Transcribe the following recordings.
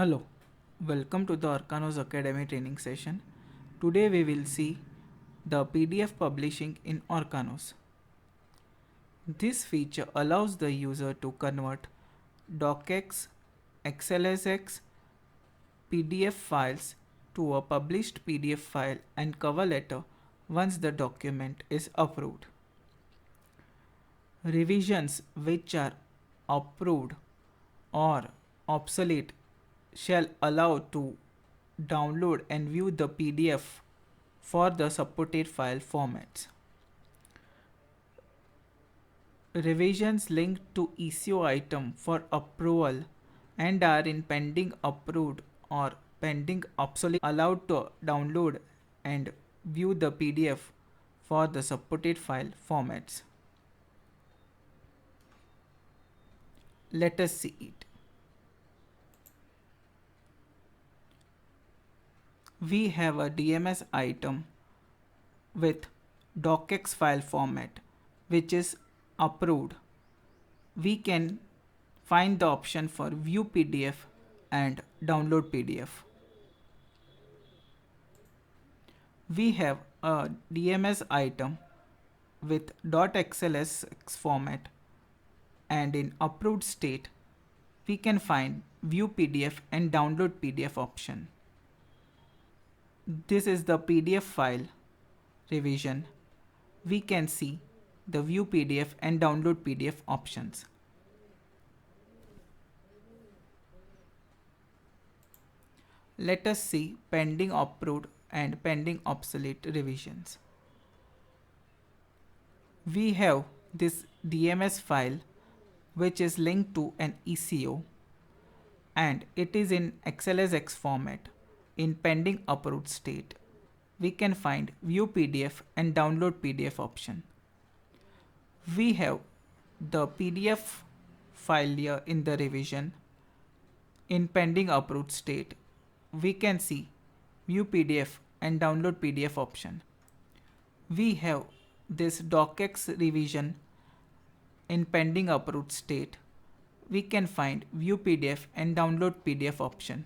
Hello, welcome to the Arcanos Academy training session. Today we will see the PDF publishing in Arcanos. This feature allows the user to convert docx, XLSX, PDF files to a published PDF file and cover letter once the document is approved. Revisions which are approved or obsolete shall allow to download and view the PDF for the supported file formats. Revisions linked to ECO item for approval and are in pending approved or pending obsolete allowed to download and view the PDF for the supported file formats. Let us see it. We have a DMS item with docx file format which is approved. We can find the option for view PDF and download PDF. We have a DMS item with .xlsx format and in approved state we can find view PDF and download PDF option. This is the PDF file revision. We can see the view PDF and download PDF options. Let us see pending approved and pending obsolete revisions. We have this DMS file which is linked to an ECO and it is in XLSX format in pending approved state. We can find view PDF and download PDF option. We have the PDF file here in the revision in pending approved state. We can see view PDF and download PDF option. We have this docx revision in pending approved state. We can find view PDF and download PDF option.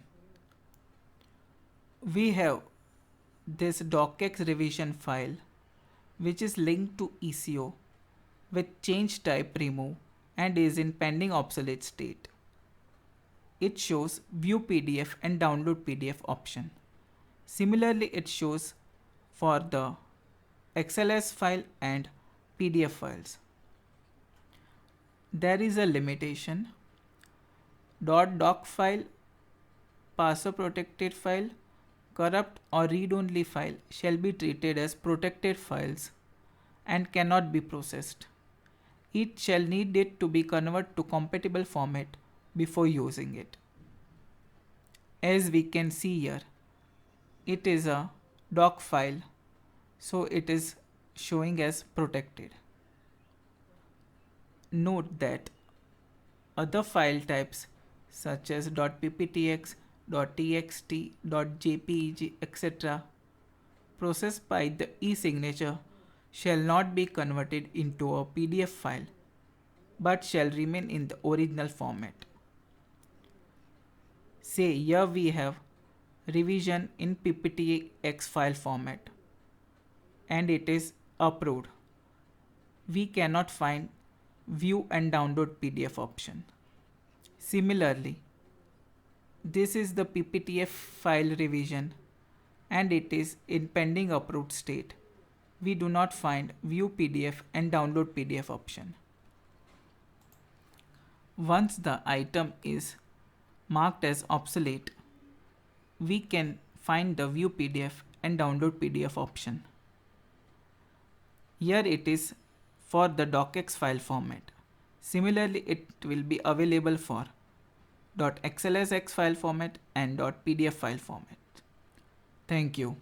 We have this docx revision file which is linked to ECO with change type remove and is in pending obsolete state. It shows view PDF and download PDF option. Similarly, it shows for the XLS file and PDF files. There is a limitation. .doc file, password protected file, corrupt or read-only file shall be treated as protected files and cannot be processed. It shall need it to be converted to compatible format before using it. As we can see here, it is a doc file, so it is showing as protected. Note that other file types such as .pptx, .txt, .jpeg, etc. processed by the e-signature shall not be converted into a PDF file but shall remain in the original format. Say here we have revision in pptx file format and it is approved. We cannot find view and download PDF option. Similarly, this is the pptf file revision and it is in pending approved state. We do not find view PDF and download PDF option. Once the item is marked as obsolete, we can find the view PDF and download PDF option. Here it is for the docx file format. Similarly, it will be available for .xlsx file format and .pdf file format. Thank you.